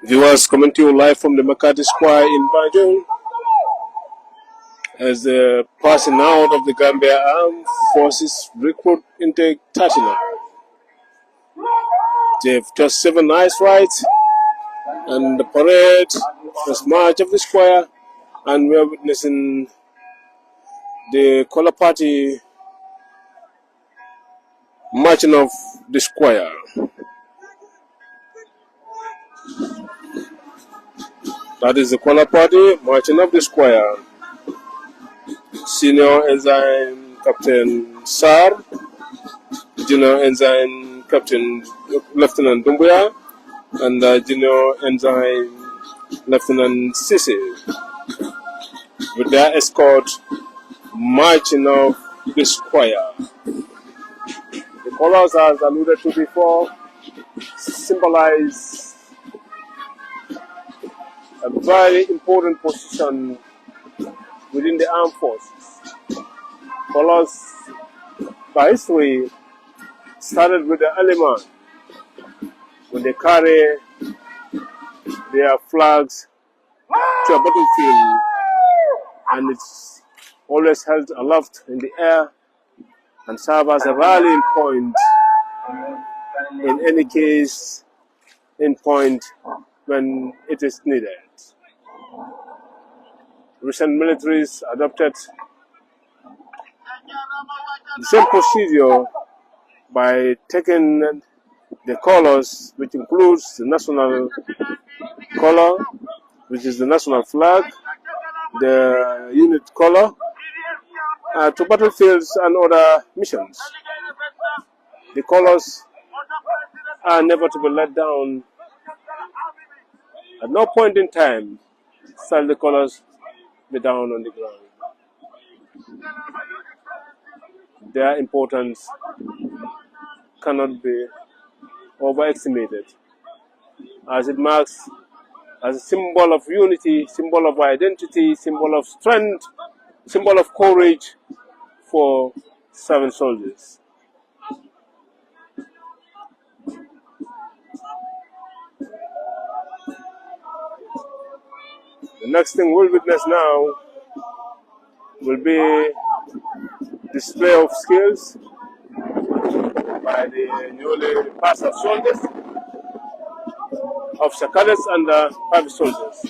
Viewers coming to you live from the McCarthy Square in Banjul as the passing out of the Gambia Armed Forces recruit intake 39. They've just 7 nice rides and the parade, first march of the square, and we are witnessing the color party marching of the square. That is the color party marching of the square. Senior Ensign Captain Sar, Junior Ensign Captain Lieutenant Dumbuya, and Junior Ensign Lieutenant Sisi, with their escort marching of the square. The colors, as alluded to before, symbolize a very important position within the armed forces. Colors, by history, started with the early man when they carry their flags to a battlefield, and it's always held aloft in the air and serve as a rallying point in any case, in point when it is needed. Recent militaries adopted the same procedure by taking the colors, which includes the national color, which is the national flag, the unit color, to battlefields and other missions. The colors are never to be let down. At no point in time shall the colors be down on the ground. Their importance cannot be overestimated, as it marks as a symbol of unity, symbol of identity, symbol of strength, symbol of courage for serving soldiers. The next thing we'll witness now will be display of skills by the newly passed out soldiers, officer cadets and private soldiers.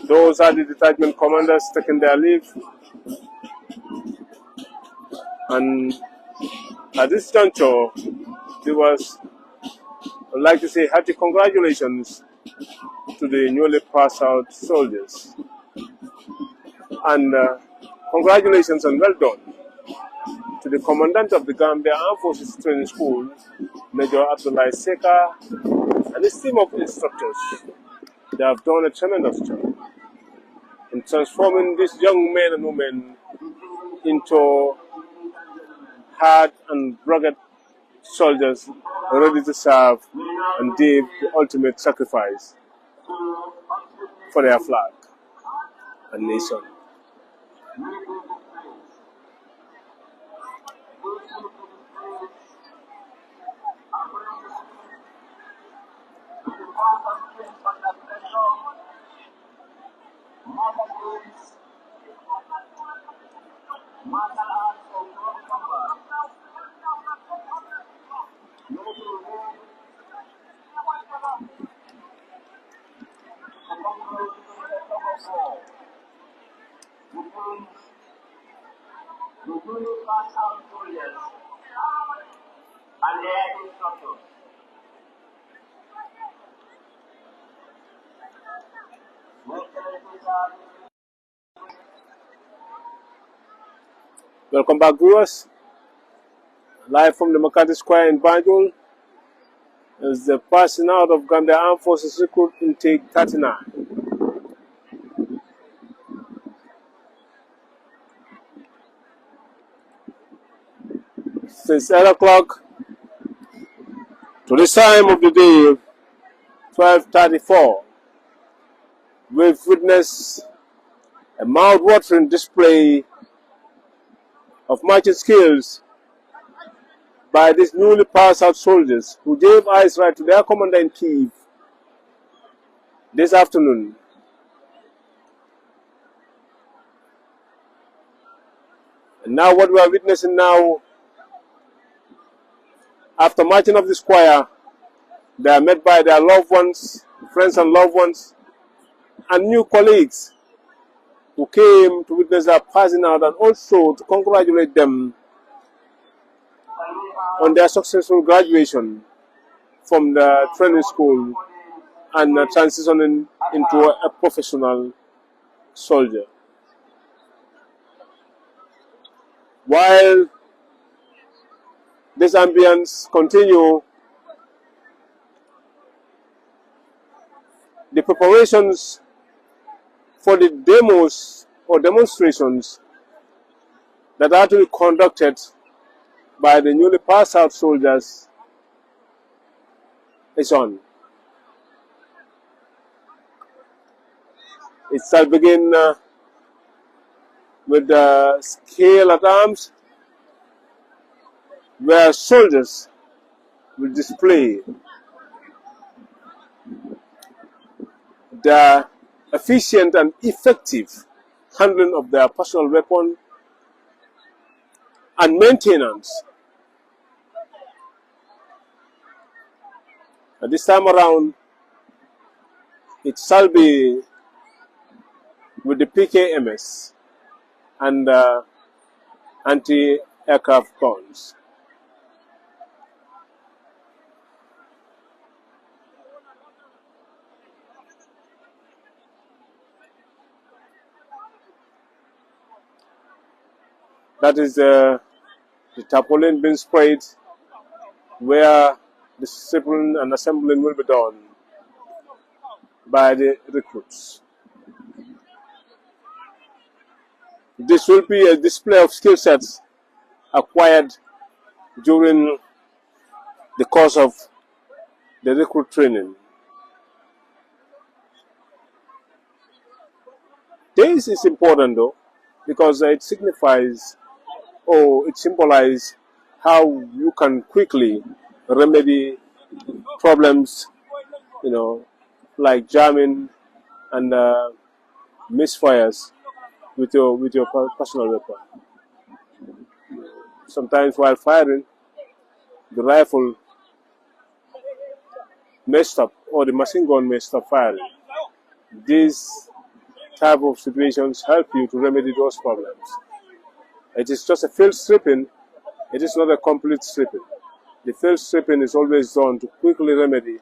Those are the detachment commanders taking their leave. And at this juncture, I'd like to say hearty congratulations to the newly passed out soldiers. And congratulations and well done to the commandant of the Gambia Armed Forces Training School, Major Abdullah Seka, and his team of instructors. They have done a tremendous job in transforming these young men and women into hard and rugged soldiers ready to serve and give the ultimate sacrifice for their flag and nation. Welcome back, viewers. Live from the McCarthy Square in Banjul is the passing out of Gambia Armed Forces Recruit Intake 39. Since 8 o'clock to this time of the day, 12:34, we've witnessed a mouth-watering display of marching skills by these newly passed out soldiers who gave eyes right to their commander-in-chief this afternoon. And now what we are witnessing now, after marching of the square, they are met by their loved ones, friends and loved ones, and new colleagues who came to witness their passing out and also to congratulate them on their successful graduation from the training school and transitioning into a professional soldier. While this ambience continue, the preparations for the demos or demonstrations that are to be conducted by the newly passed out soldiers is on. It shall begin with the scale at arms, where soldiers will display the efficient and effective handling of their personal weapon and maintenance. At this time around, it shall be with the PKMS and anti-aircraft guns. That is the tarpaulin being sprayed where the discipline and assembling will be done by the recruits. This will be a display of skill sets acquired during the course of the recruit training. This is important though, because it signifies or it symbolizes how you can quickly remedy problems, like jamming and misfires with your personal weapon. Sometimes while firing, the rifle may stop or the machine gun may stop firing. These type of situations help you to remedy those problems. It is just a field stripping. It is not a complete stripping. The field stripping is always done to quickly remedy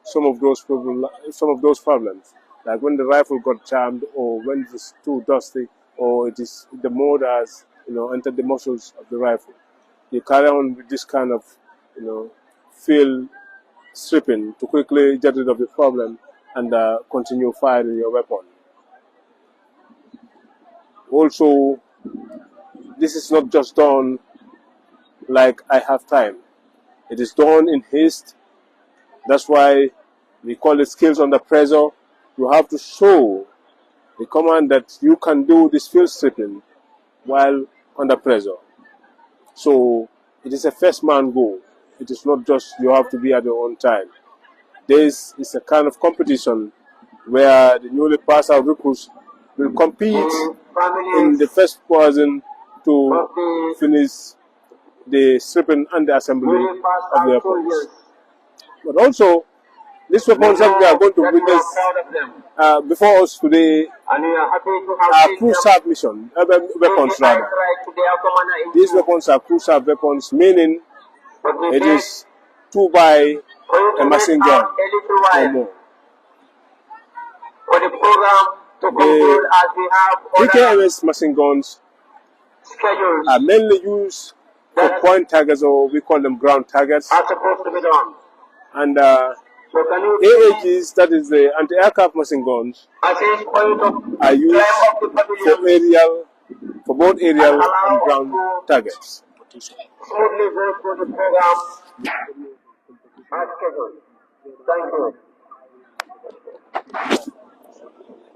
some of those problems, like when the rifle got jammed, or when it is too dusty, or it is the mold has entered the muscles of the rifle. You carry on with this kind of field stripping to quickly get rid of the problem and continue firing your weapon. Also, this is not just done like I have time. It is done in haste. That's why we call it skills under pressure. You have to show the command that you can do this field stripping while under pressure. So it is a first man goal. It is not just you have to be at your own time. This is a kind of competition where the newly passed out recruits will compete in the first person to finish the stripping and the assembly of the weapons. But also, these weapons that we are going to witness before us today are crew-serve weapons rather. These weapons are crew-serve weapons, meaning it is 2 by a machine gun or more. The PKMS machine guns are mainly used for point targets, or we call them ground targets. And AAGs, that is the anti-aircraft machine guns, are used for both aerial and ground targets. Thank you.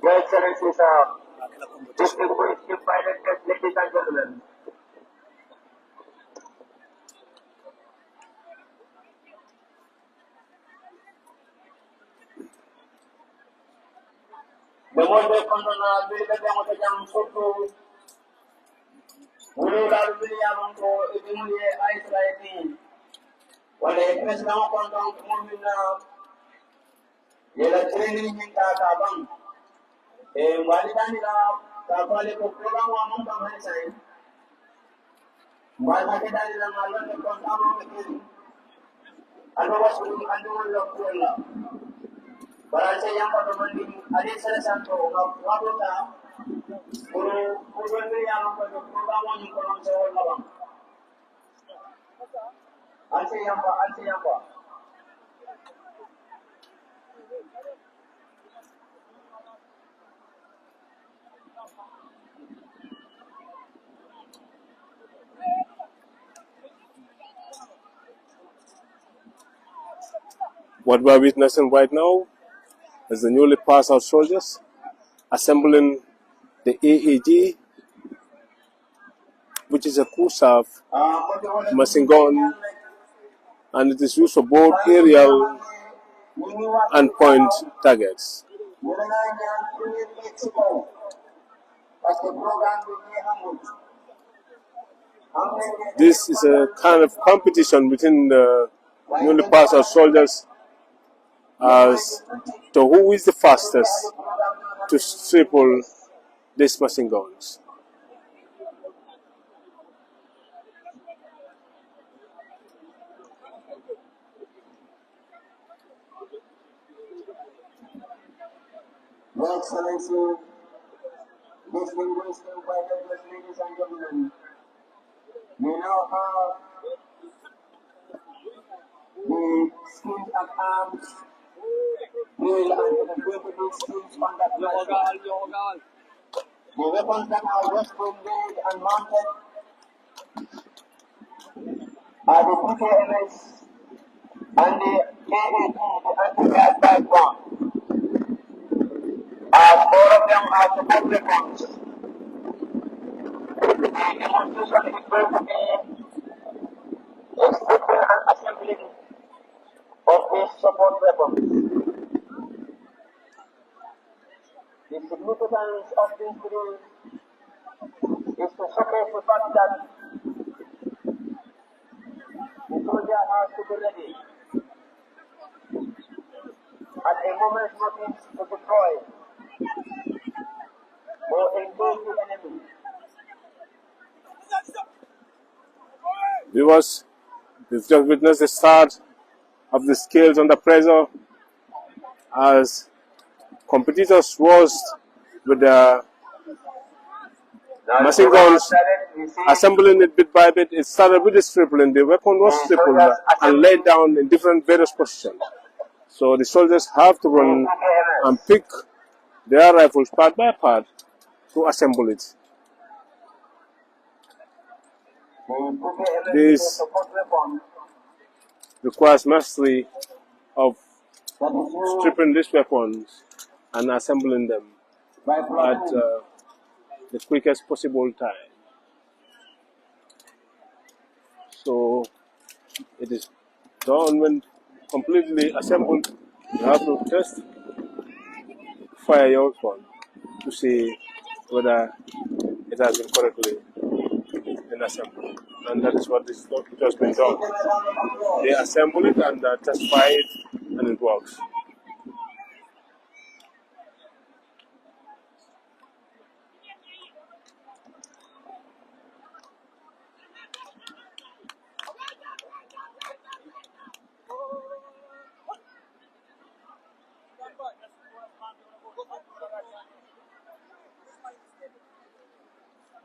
Your Excellency, sir, distinguished pilot, ladies and gentlemen. The Mortar Condona, the Jam Soto, Rural William, Imunia, Ice while the President of Condon, Yella training in Tatabang. Walidana, Tabale program among the Mansan. While Makadana Malan, the Condon, and was with the Andor of Kuala. But I say, young Monday, Alisa Santo of Wabota, who will be out of the program on Colonel. I'll say, Yamba. What we are witnessing right now is the newly passed out soldiers assembling the AAG, which is a crew-serve machine gun, and it is used for both aerial and point targets. This is a kind of competition between the newly passed out soldiers as to who is the fastest to triple these machine guns. Your Excellency, distinguished invited ladies and gentlemen, we now have the skills of arms, drill and the skills on that platform. The weapons that are westward laid and mounted are the PKMS and the AAT, the anti-gas background. 4 of them are support weapons. The demonstration is going to be stripping and assembling of these support weapons. The significance of this drill is to showcase the fact that the soldier has to be ready at a moment's notice to deploy or engage the enemy. We've just witnessed the start of the skills under pressure as competitors rose with the machine guns, assembling it bit by bit. It started with the stripling. The weapon was tripled and laid down in different various positions. So the soldiers have to run and pick their rifles part by part to assemble it. This requires mastery of stripping these weapons and assembling them at the quickest possible time. So it is done when completely assembled. You have to test, fire your weapon to see whether it has been correctly assembled. And that is what is just been done. They assemble it and test fire it, and it works.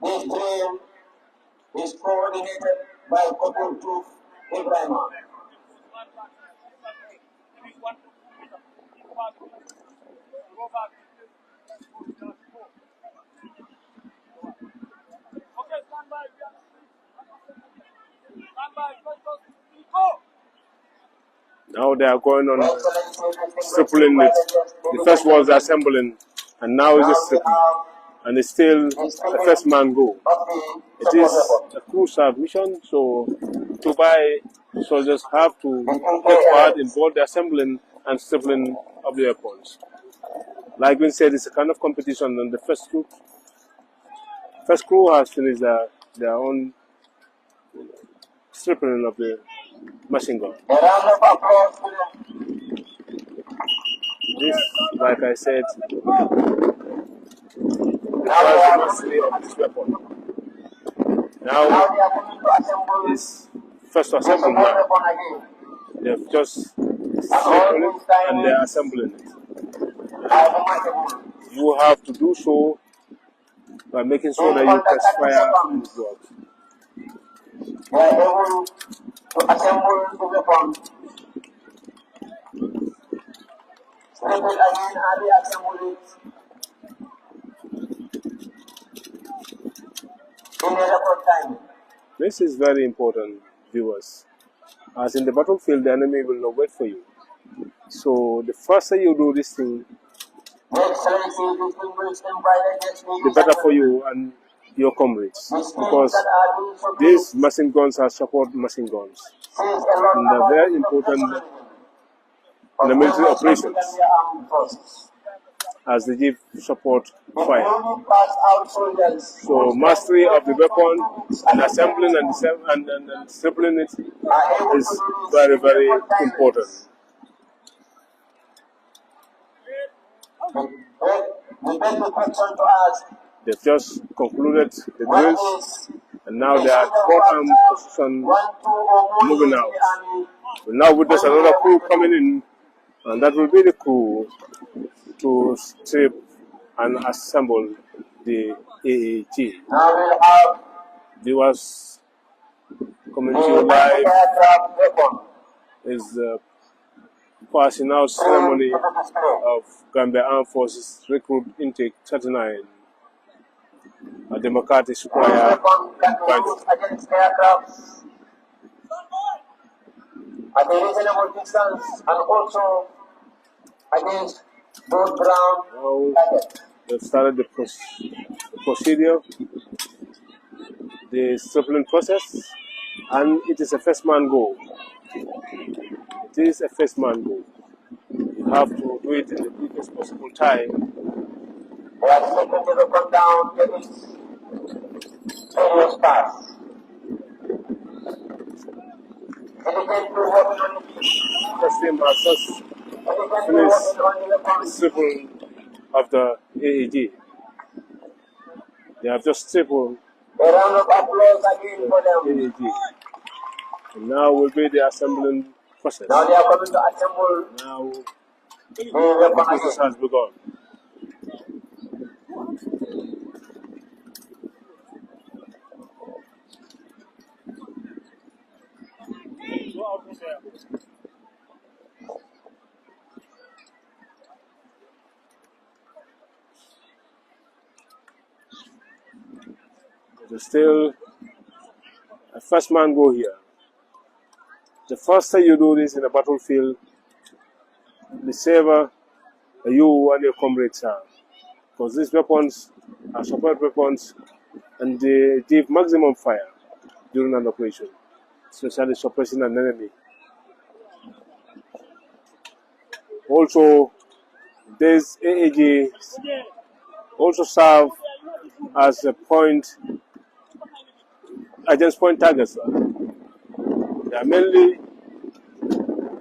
This drill is coordinated by Couple Tooth Ibrahim. Now they are going on stippling it. The first was assembling, and now it's just stippling. And it's still the first man go. It is a crew mission, so to buy soldiers have to take part in both the assembling and stippling of the weapons. Like we said, it's a kind of competition, and the first crew has finished their own stripping of the machine gun. This, like I said, requires the mastery of this weapon. Now it's first assembling now. They've just stripping it and they're assembling it. You have to do so by making sure that you press fire and it works. They are able to assemble the weapon. Strip it again and reassemble it in a record time. This is very important, viewers. As in the battlefield, the enemy will not wait for you. So the faster you do this thing, the better for you and your comrades. Because these machine guns are support machine guns. And they're very important in the military operations, as they give support fire. So mastery of the weapon and assembling and stripping it is very, very important. They've just concluded the drills, and now they are at armed position moving out. We now witness another crew coming in, and that will be the crew to strip and assemble the AAG. Viewers coming to you live is the passing out ceremony of Gambia Armed Forces Recruit Intake 39 at the McCarthy Square in Banjul. At a reasonable distance and also against both ground targets. They've started the procedure, the stripping process, and it is a first man go. It is a first man go. You have to do it in the quickest possible time. They are taking the weapon down to its serious pass. The team has just finished the stripping of the AEG. They have just stripped A round of applause again for them. AEG. And now will be the assembling process. Now they are coming to assemble Now the the weapon process again. has begun. They're still a first man go here. The first time you do this in a battlefield, the saver you and your comrades are. Because these weapons are support weapons and they give maximum fire during an operation, especially suppressing an enemy. Also, these AAGs also serve as a point against point targets. They are mainly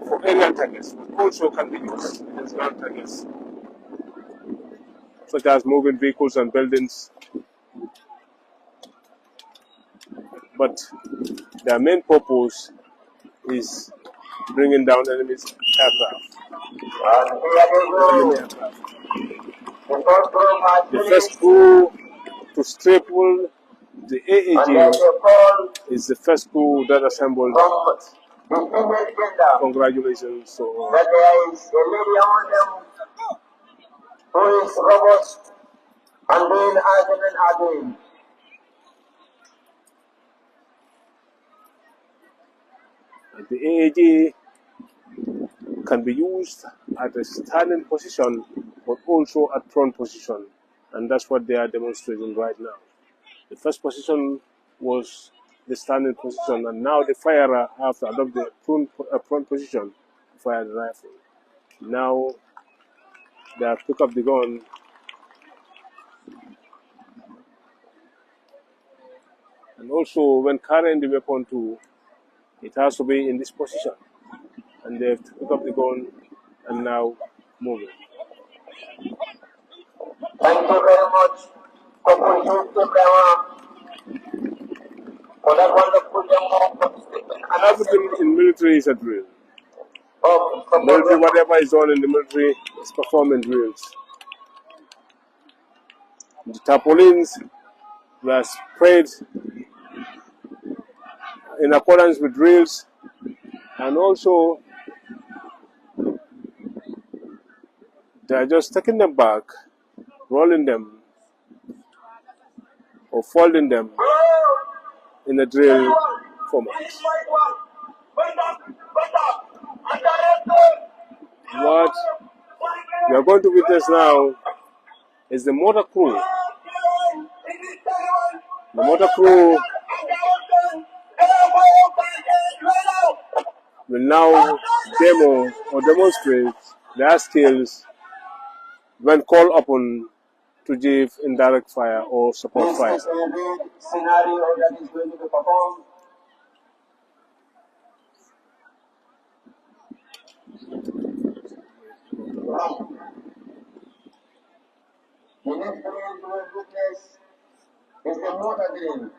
for aerial targets, but also can be used against ground targets, such as moving vehicles and buildings. But their main purpose is bringing down enemy's aircraft. The first crew to triple the AAG is the first crew that assembled. Congratulations. So, that there is a lady among them who is robust and doing as the men are doing. The AAG can be used at a standing position, but also at prone position, and that's what they are demonstrating right now. The first position was the standing position, and now the firer have to adopt the prone position to fire the rifle. Now they have picked up the gun. And also, when carrying the weapon too, it has to be in this position. And they have to pick up the gun and now move it. Thank you very much for that wonderful demonstration. And everything in military is a drill. Military, whatever is done in the military is performed in drills. The tarpaulins were spread in accordance with drills, and also they are just taking them back, rolling them, or folding them in a drill format. What we are going to witness now is the Mortar crew. The Mortar crew will now demo or demonstrate their skills when called upon to give indirect fire or support fire. This is a scenario that is going to be performed. The next drill we will witness is the mortar drill.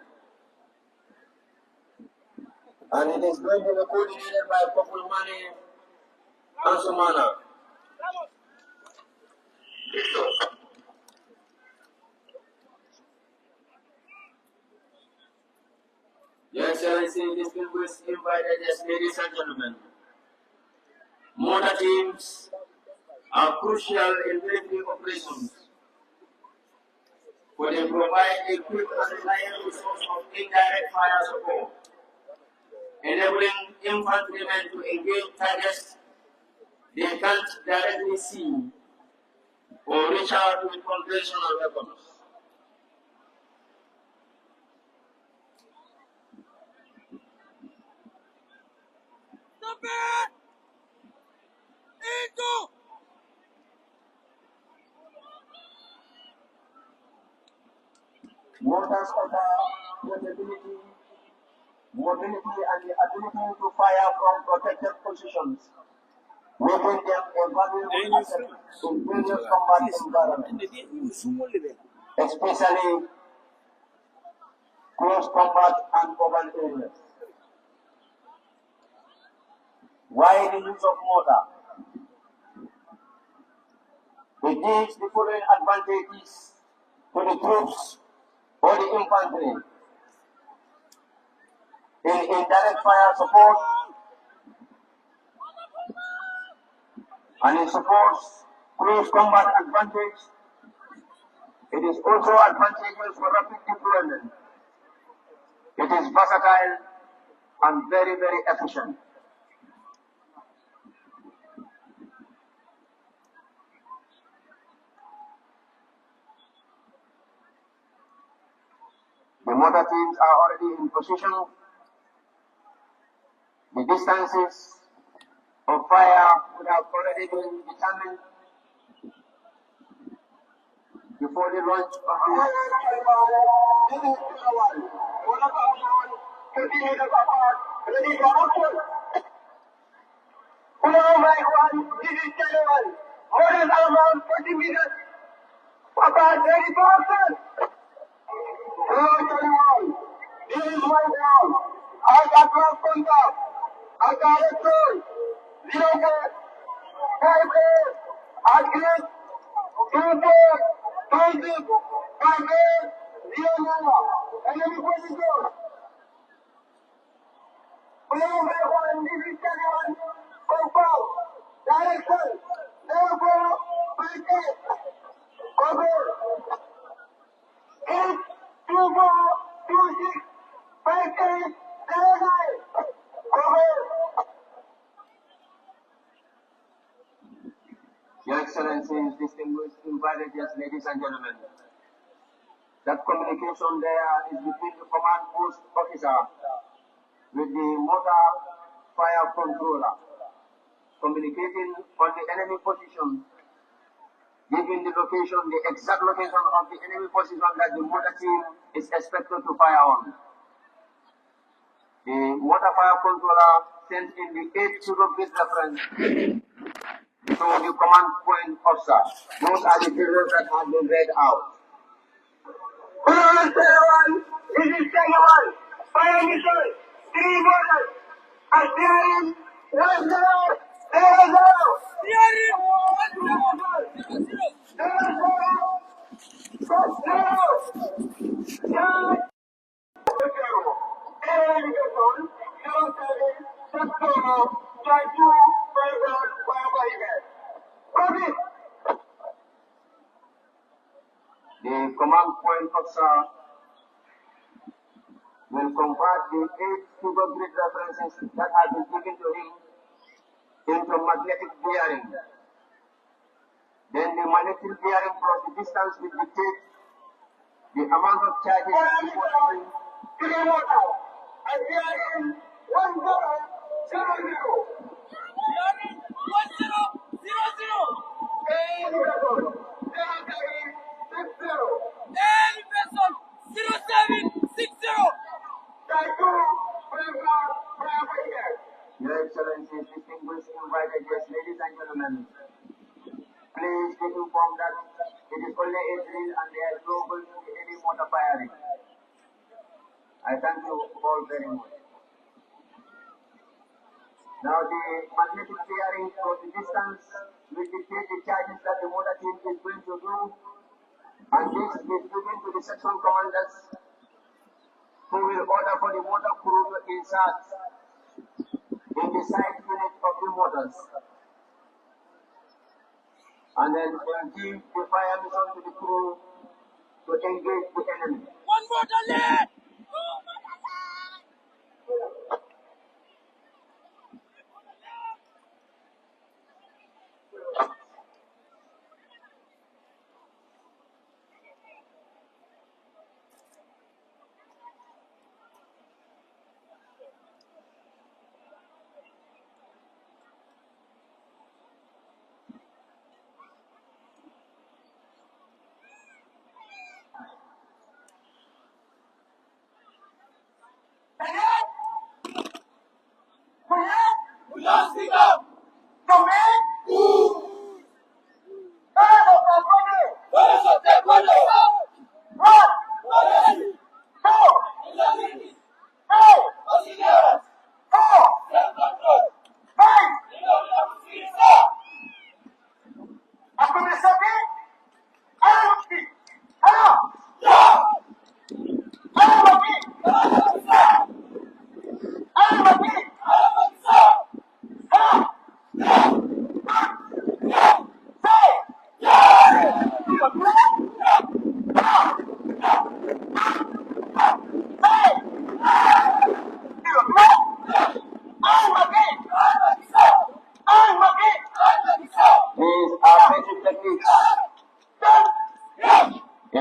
And it is going to be coordinated by Populmani and Sumana. Your Excellency, distinguished invited guests, ladies and gentlemen, mortar teams are crucial in military operations, for they provide a quick and reliable source of indirect fire support, enabling infantrymen to engage targets they can't directly see or reach out with conventional weapons. Mortars offer mobility, and the ability to fire from protected positions, making them a valuable asset in various combat environments, especially close combat and urban areas. Why the use of mortar? It gives the following advantages to the troops or the infantry in indirect fire support, and it supports close combat advantage. It is also advantageous for rapid deployment. It is versatile and very, very efficient. The mortar teams are already in position. The distances of fire would have already been determined before the launch of this is my ground. I got no contact. I got a tool. Zero gate. 5 gate. I get 2 gate. 2 zip. 5 gate. 0 number. Enemy position. Player by 1. This is 21. Confirm. Direction. Therefore, 5 gate. Cover. 8, 2, 4, 2, 6, 5, 8, 7, 9. Cover. Your Excellencies, distinguished invited guests, ladies and gentlemen, that communication there is between the command post officer with the mortar fire controller, communicating on the enemy position, giving the location, the exact location of the enemy position that the mortar team is expected to fire on. The mortar fire controller sent in the 8 kilobit reference to the command point officer. Those are the details that have been read out. This is 21. Fire mission. 3 mortars. A steering 1 0 0 0. Steering 1 0 0 The command point officer will convert the 8 kilogrid references that have been given to him into magnetic bearing. Then the magnetic bearing plus the distance will dictate the amount of charges bearing 1 0 0 0. Your Excellencies, distinguished invited guests, ladies and gentlemen, please be informed that it is only a drill and there is no going to be any mortar firing. I thank you all very much. Now the magnetic bearing for the distance will dictate the charges that the mortar team is going to do, and this is given to the section commanders who will order for the mortar crew to insert in the side unit of the mortars, and then will give the fire mission to the crew to engage the enemy. One mortar left!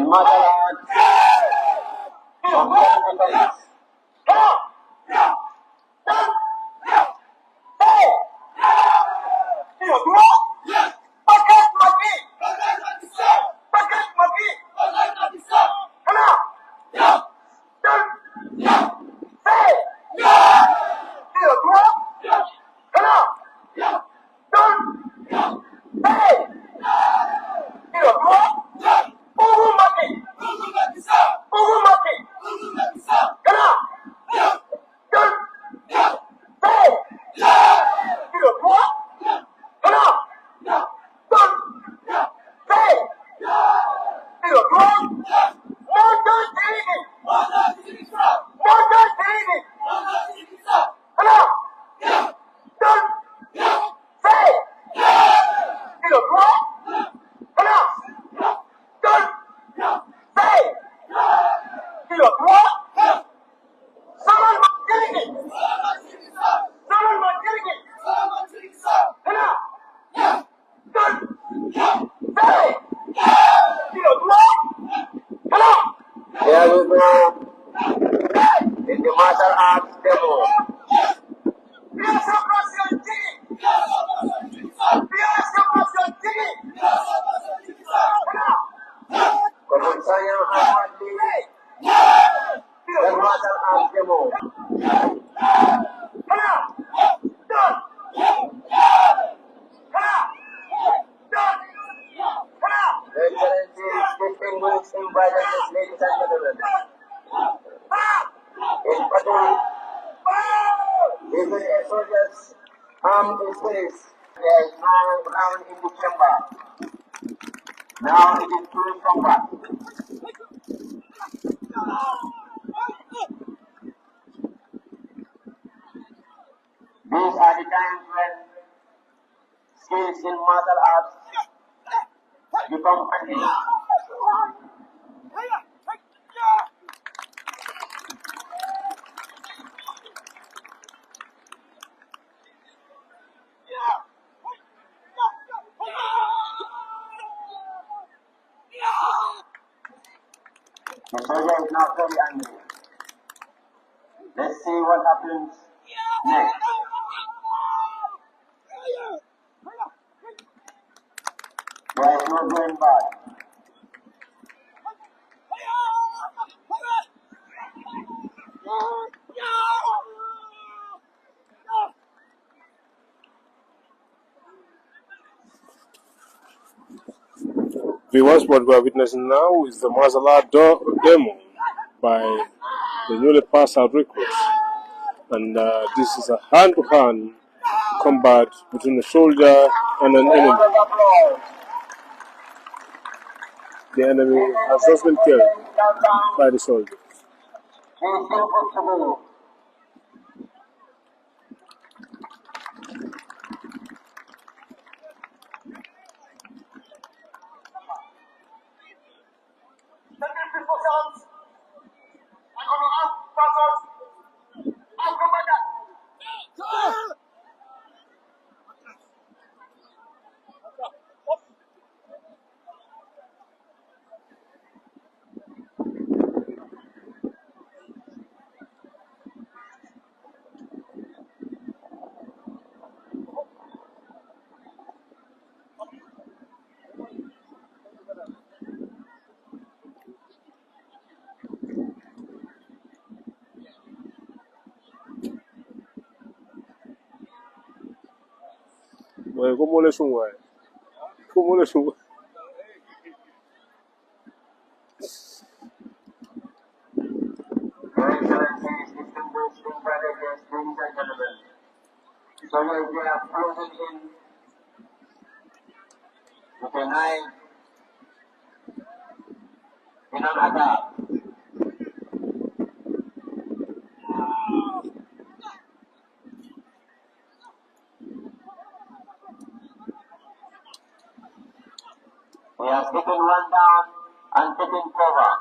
martial arts of self-defense. Here we go in the martial arts demo. Kung sayang amat dili, the martial arts demo. Excellencies, distinguished invited guests, ladies and gentlemen. In Padu, even a soldier's arm is finished. There is no round in the chamber. Now it is full combat. These are the times when skills in martial arts become handy. The soldier is now very angry. Let's see what happens next. There is no going back. Viewers, what we are witnessing now is the martial art demo by the newly passed out recruits. And this is a hand-to-hand combat between a soldier and an enemy. The enemy has just been killed by the soldier. ¿Cómo le subo? ¿Cómo le subo? So they are frozen in with a knife in an attack. He has taken one down and taken cover.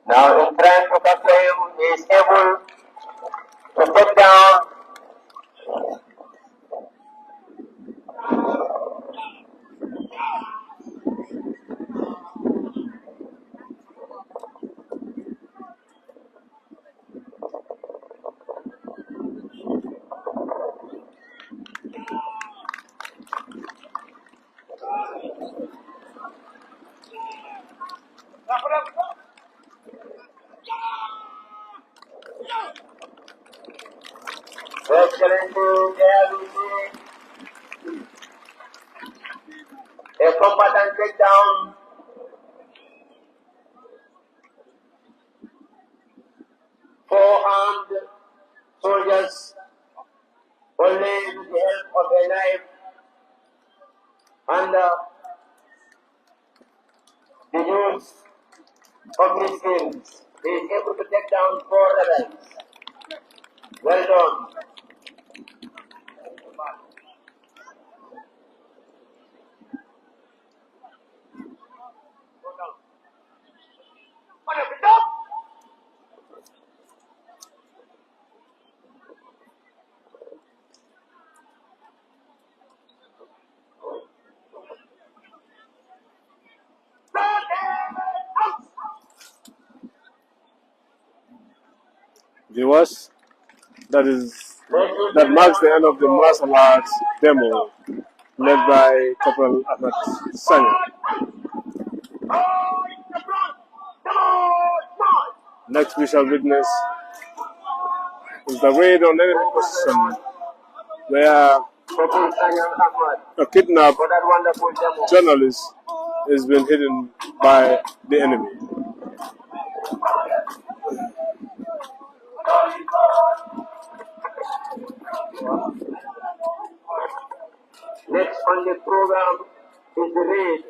Now in trying to capture him, he is able to take down Excellency, there we see a combatant takedown. 4 armed soldiers, only with the help of a knife and the use of his skills. He is able to take down 4 rebels. Well done. Viewers, that marks the end of the martial arts demo led by Corporal Ahmed Sanya. Next we shall witness is the raid on enemy position where a kidnapped journalist has been hidden by the enemy. Next on the program is the raid.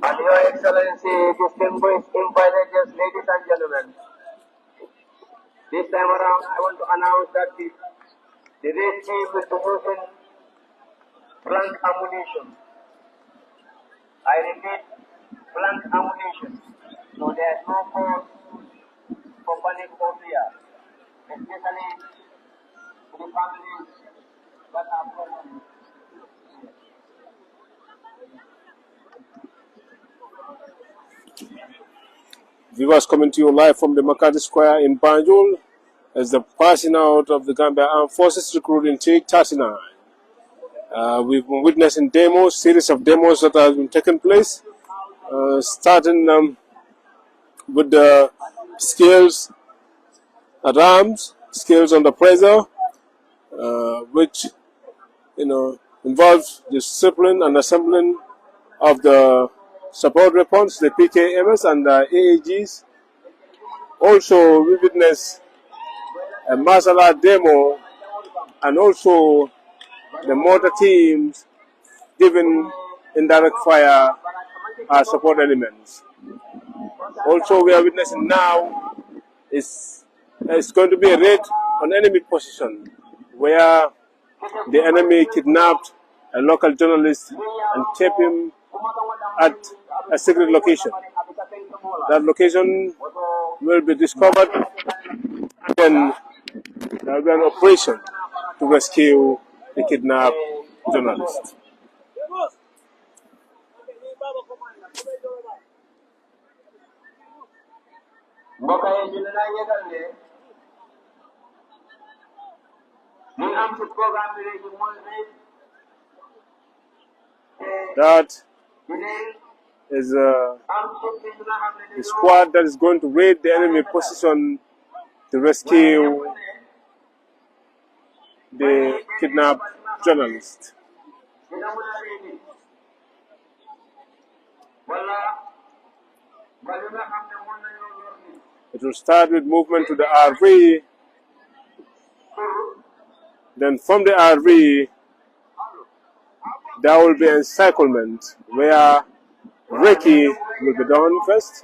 And Your Excellency, distinguished invited ladies and gentlemen, this time around I want to announce that the raid team will be using blank ammunition. I repeat, blank ammunition. So there is no cause for panic or fear, especially to the families that are present. Viewers coming to you live from the Makati Square in Banjul as the passing out of the Gambia Armed Forces recruiting take 39. We've been witnessing series of demos that have been taking place, starting with the skills at arms, skills under pressure, which involves discipline and assembling of the support weapons, the PKMs and the AAGs. Also, we witnessed a martial art demo and also the mortar teams giving indirect fire as support elements. Also, we are witnessing now is it's going to be a raid on enemy position where the enemy kidnapped a local journalist and kept him at a secret location. That location will be discovered and then there will be an operation to rescue the kidnapped journalist. That is the squad that is going to raid the enemy position to rescue the kidnapped journalist. It will start with movement to the RV. Then from the RV, there will be encirclement where Reiki will be done first.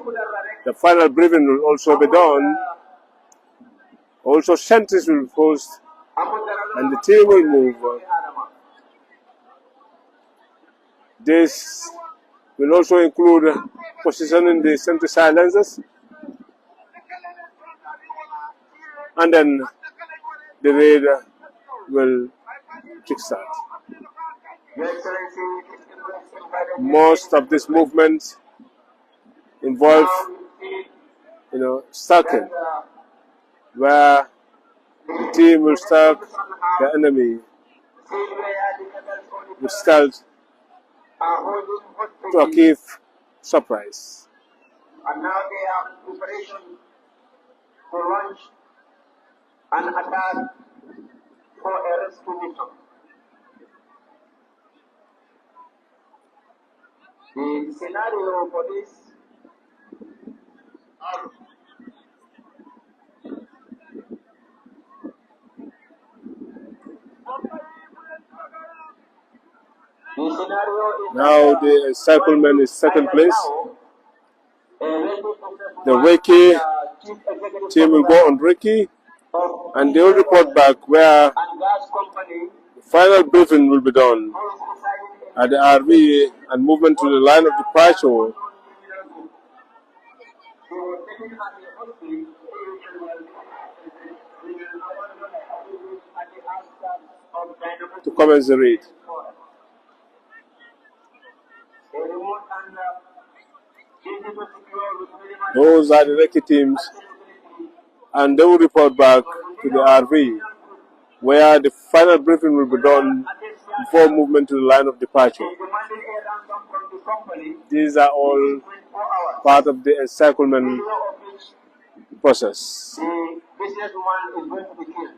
The final briefing will also be done. Also, sentries will post, and the team will move. This will also include positioning the center silencers, and then the raid will kickstart. Most of this movement involve, stalking, where the team will stalk the enemy with stealth to achieve surprise. And now they are in preparation to launch an attack for a rescue mission. The scenario for this now the encirclement is second place. The Reiki team will go on Reiki, and they will report back where the final briefing will be done at the RV and movement to the line of departure. To commence the raid. Those are the Reiki teams, and they will report back to the RV, where the final briefing will be done before movement to the line of departure. These are all part of the encirclement process. The businesswoman is going to be killed.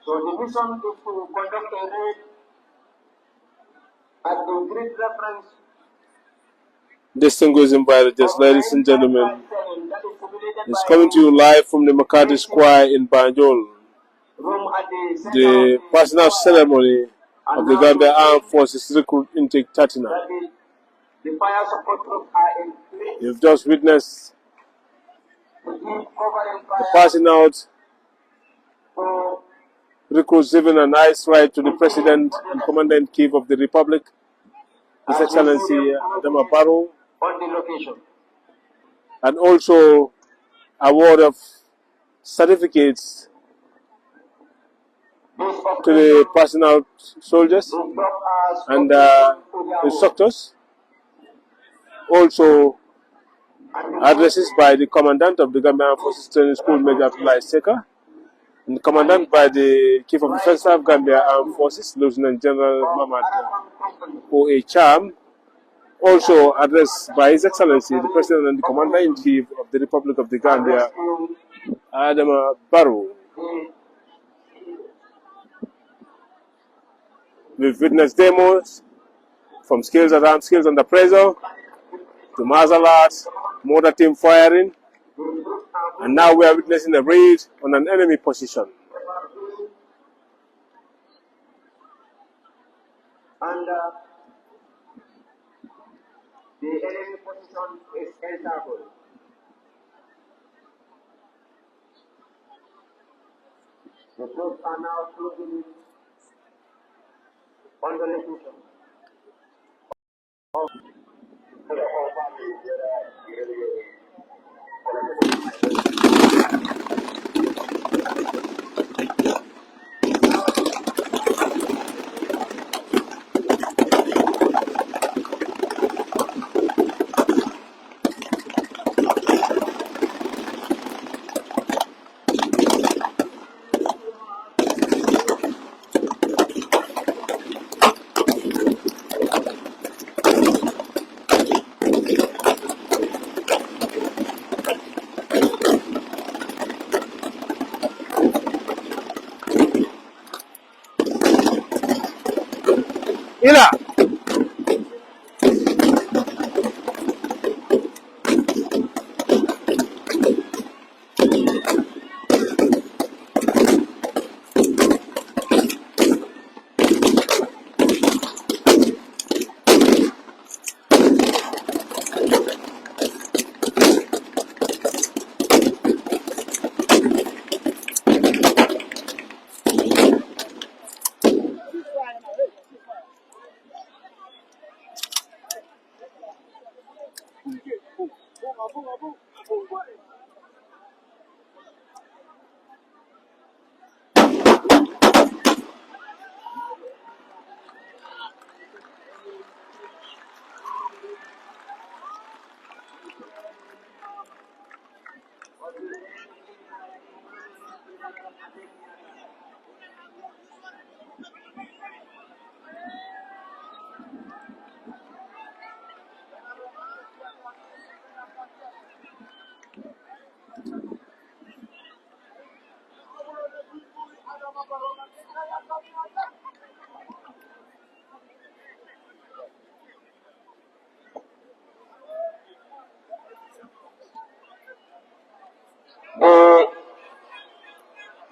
So the mission is to conduct a raid at the grid reference. Distinguished invited, ladies and gentlemen, it's coming to you live from the McCarthy Square in Banjul. The personal ceremony of the Gambia Armed Forces Recruit Intake 39. You've just witnessed the passing out recruits giving a nice ride to the President and Commander-in-Chief of the Republic, His Excellency Adama Barrow, on the location. And also award of certificates to the passing out soldiers and instructors. Also addresses by the Commandant of the Gambia Armed Forces Training School, Major Abdullah Seka, and the Commandant by the Chief of Defense Staff, Gambia Armed Forces, Lieutenant General Mamad O.A. Cham. Also addressed by His Excellency, the President and the Commander-in-Chief of the Republic of the Gambia, Adama Barrow. We've witnessed demos from skills around skills under pressure to martial arts, mortar team firing, and now we are witnessing a raid on an enemy position. And the enemy position is encircled. The troops are now closing in on the location. Ila.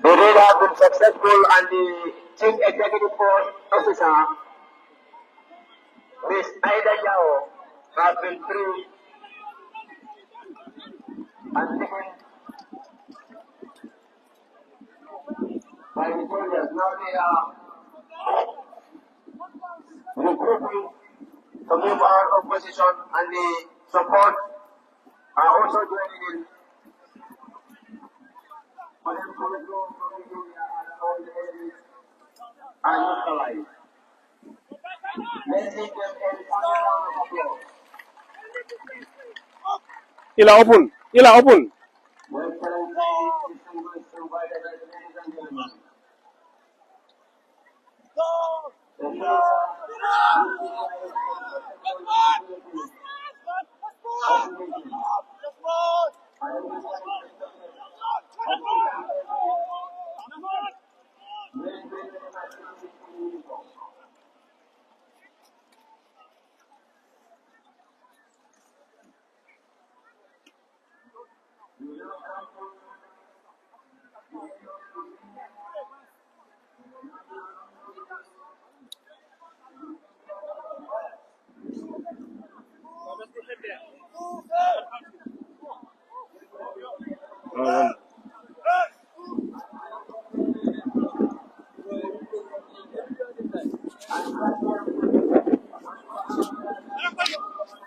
The raid has been successful and the chief executive officer, Ms. Aida Yao, has been free and taken by the soldiers. Now they are recruiting to move out of position, and the support are also joining in. For them to withdraw from the area and all the areas are neutralized. Let's give them a final round of applause. Ila open. Well, currently, distinguished invited ladies and gentlemen.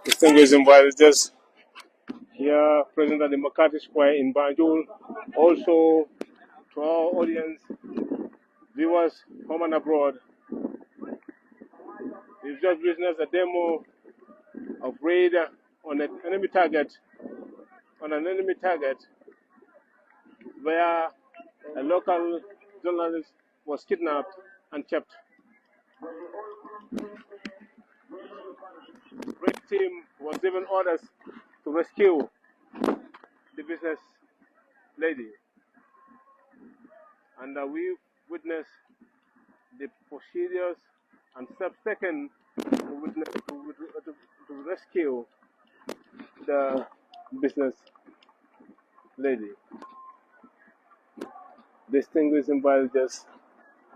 Distinguished invited here present at the McCarthy Square in Banjul. Also to our audience, viewers home and abroad. We've just witnessed a demo of raid on an enemy target, where a local journalist was kidnapped and kept. The raid team was given orders to rescue the business lady, and we witnessed the procedures and steps taken to rescue the business lady. Distinguished inviters,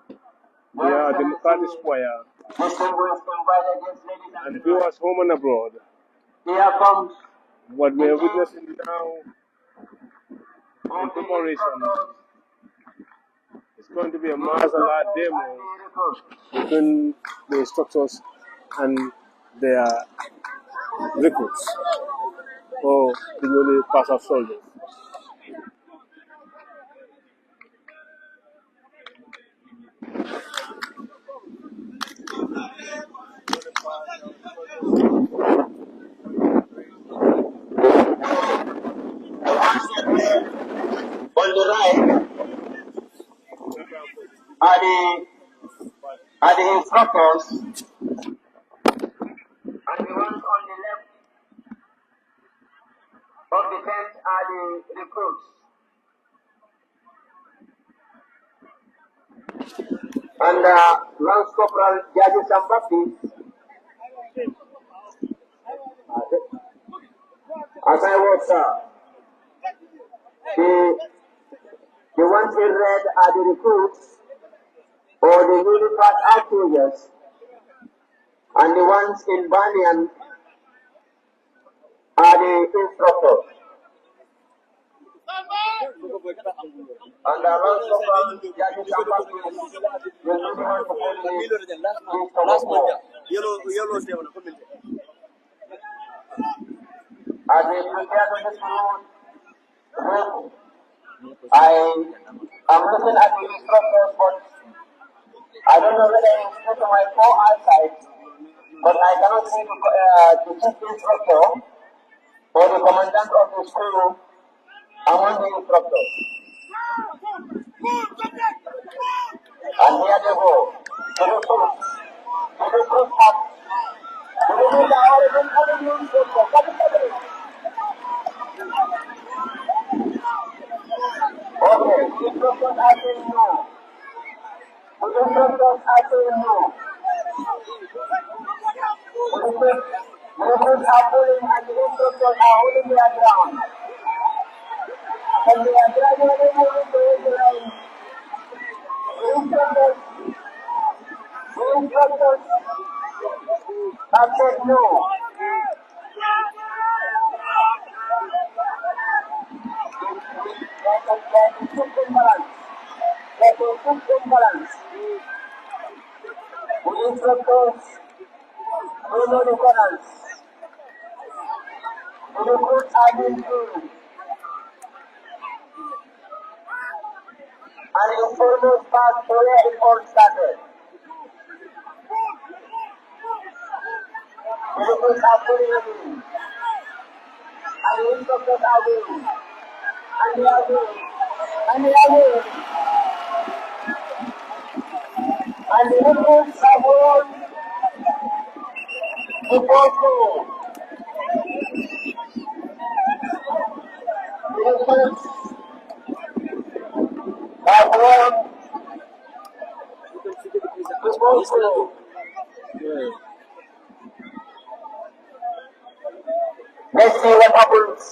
they are Democratic Square, and viewers home and abroad. Here comes What we are witnessing now in preparation is going to be a martial art demo between the instructors and their recruits or the newly passed out soldiers. on the right are the instructors, and the ones on the left of the tent are the recruits. And Lance Corporal Jaji Sambati, as I was, the ones in red are the recruits or the newly passed out soldiers, and the ones in Banyan are the instructors. And Lance Corporal Jaji Sambati will be the one to As we prepare for this route, I am looking at the instructors, but I don't know whether it's due to my poor eyesight, but I cannot see the chief instructor or the commandant of the school among the instructors. And here they go. To the group. To the group up. To the group that are even coming in instructor. Okay, the instructors are saying no. The instructors are saying no. The instructors are pulling and the instructors are holding their ground. And they are gradually moving towards the line. The instructors have said no. Like a system balance. The instructors follow the currents. The recruits are being trained. And the informal path to where it all started. The recruits are pulling it in. And the instructors are winning. And they are winning. And they are winning. And the recruits have won the first goal. The recruits have won the first goal. Let's see what happens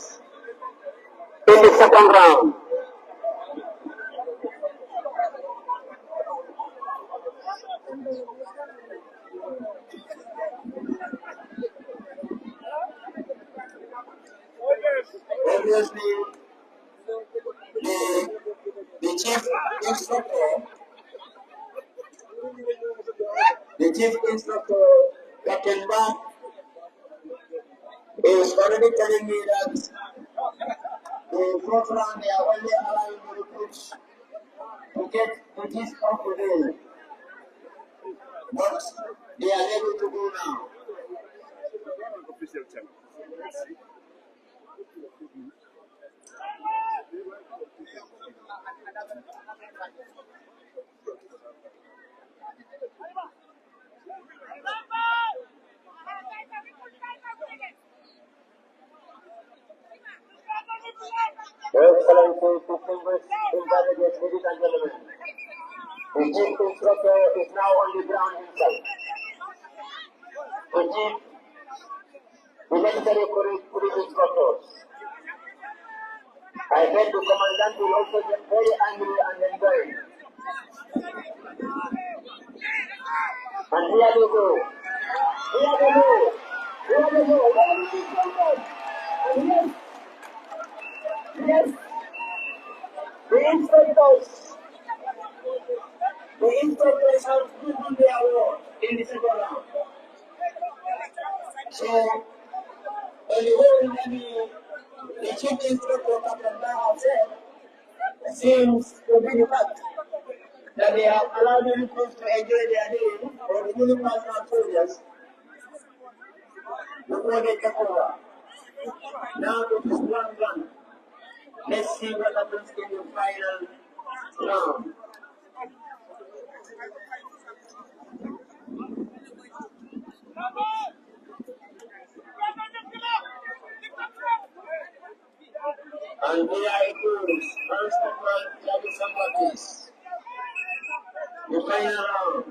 in the second round. Obviously, the chief instructor, Captain Mark, is already telling me that the first round they are only allowing the recruits to get the gist of the game. But they are able to go now. Excellencies, distinguished intelligence, ladies and gentlemen. The chief instructor is now on the ground himself. The chief, the necessary police instructors. I bet the commandant will also get very angry and enjoy. And here they go. Here they go. Here they go. Where is the instructors? And yes, the instructors have given their award in the second round. So, on the whole, the chief instructor, Captain Brown, said, seems to be the fact that they have allowed the recruits to enjoy their day for the universal soldiers before they take over. Now it is 1-1. Let's see what happens in the final round. And here it goes. First of all, Javi Sambatis. The final round.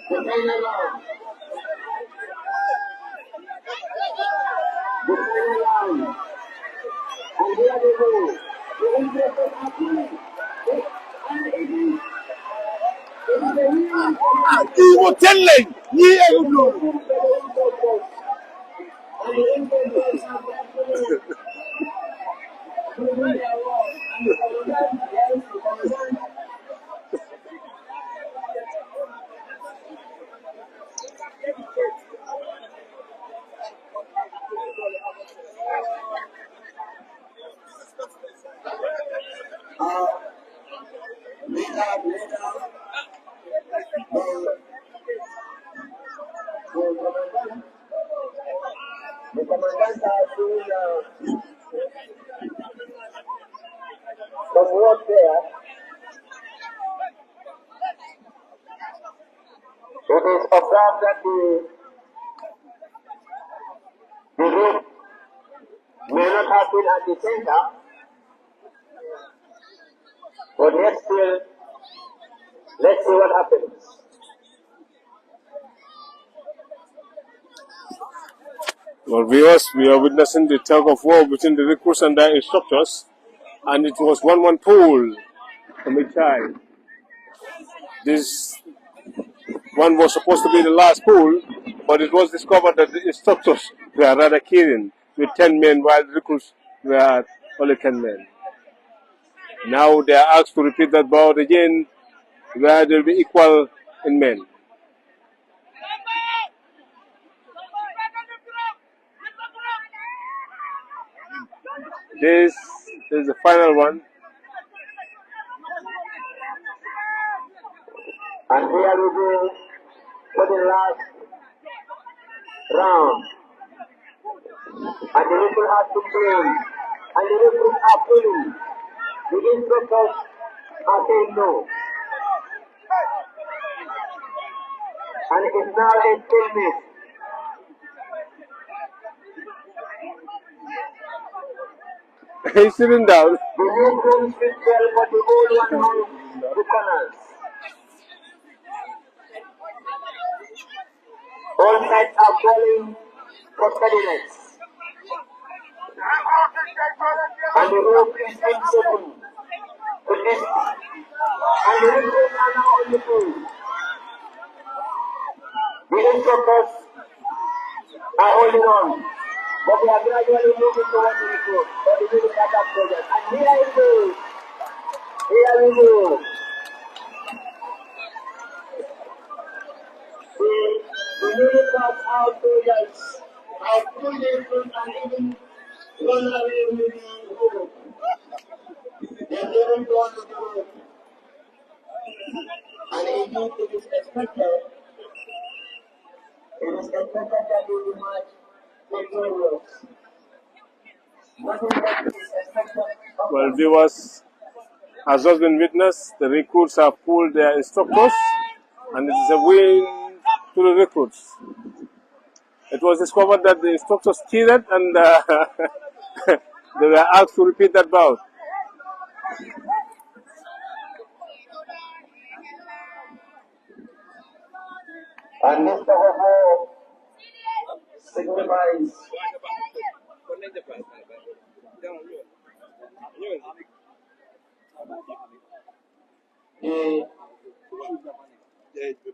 The final round. The final round. And here they go. The interested are pulling. And it is He will tell you. Yeah, you know. and the instructors have actually proven their work. And the commandant, yes, the commandant. The commandant has been some work there. It is observed that the road may not have been at the center, but yet still, let's see what happens. Well, viewers, we are witnessing the tug of war between the recruits and their instructors, and it was 1-1 pool from each side. This one was supposed to be the last pool, but it was discovered that the instructors were rather killing with 10 men, while the recruits were at only 10 men. Now they are asked to repeat that bout again, where they will be equal in men. This is the final one. And here we go for the last round. And the people have to play. And the referees are pulling. The instructors are saying no. And it is now a stalemate. He's sitting down. The new room is well, but the old one has the corners. All sides are calling for steadiness. And the rope is uncertain. And the referees are now on the field. The instructors are holding on. But we are gradually moving towards the recruit for the middle attack project. And here we go. Here we go. The middle class out soldiers are pulled in front and even run away with the rope. They are driven towards the rope. And indeed it is expected. It is expected that they will march victorious. Well, viewers, as has been witnessed, the recruits have pulled their instructors, and it is a win to the recruits. It was discovered that the instructors cheated, and they were asked to repeat that bout. And this tug signifies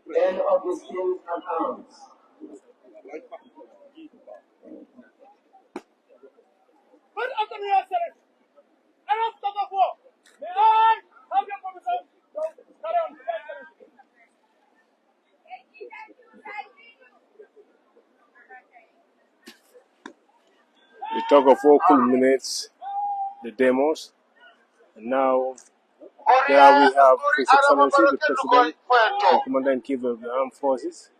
the end of the skills and arms. The tug of war culminates the demos, and now there we have His Excellency the President and Commander-in-Chief of the Armed Forces.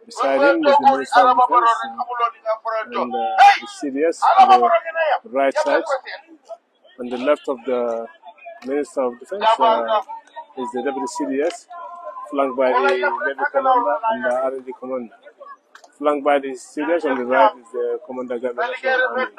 Beside him is the Minister of Defense and the CDS on the right side. On the left of the Minister of Defense is the Deputy CDS, flanked by the Navy Commander and the R&D Commander. Flanked by the CDS on the right is the Commander Gambia Armed Forces.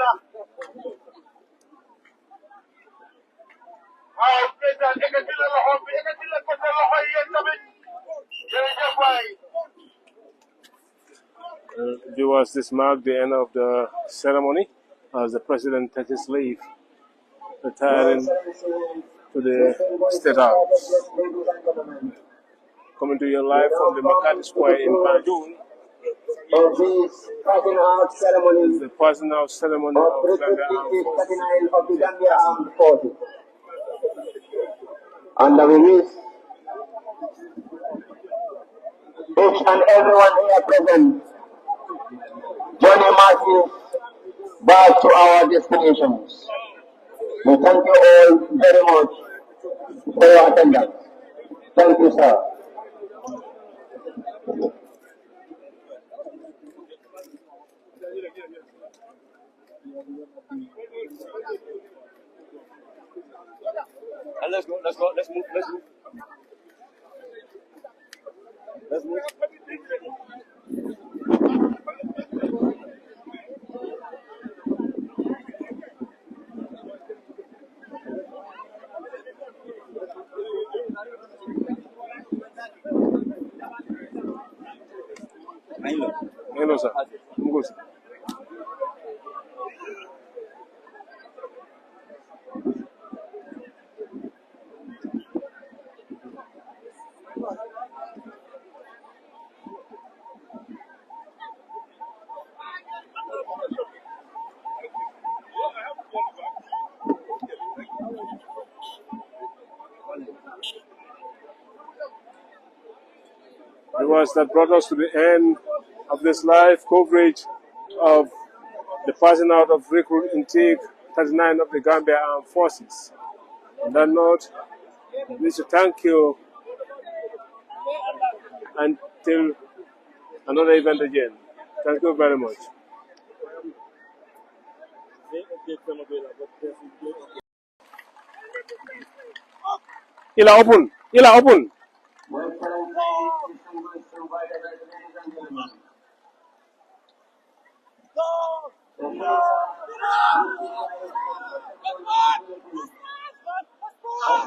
Viewers, this marked the end of the ceremony as the President takes his leave, retiring to the State House. Coming to you live from the McCarthy Square in Banjul. This passing out ceremony is the passing out ceremony of the Gambia Armed Forces. And we wish each and everyone here present journey marches back to our destinations. We thank you all very much for your attendance. Thank you, sir. Let's go. Let's move. Let's move. Let's move. Hello, sir. I'm good. Viewers, that brought us to the end of this live coverage of the passing out of recruit intake 39 of the Gambia Armed Forces. On that note, I wish to thank you until another event again. Thank you very much. Ila open. Ila open.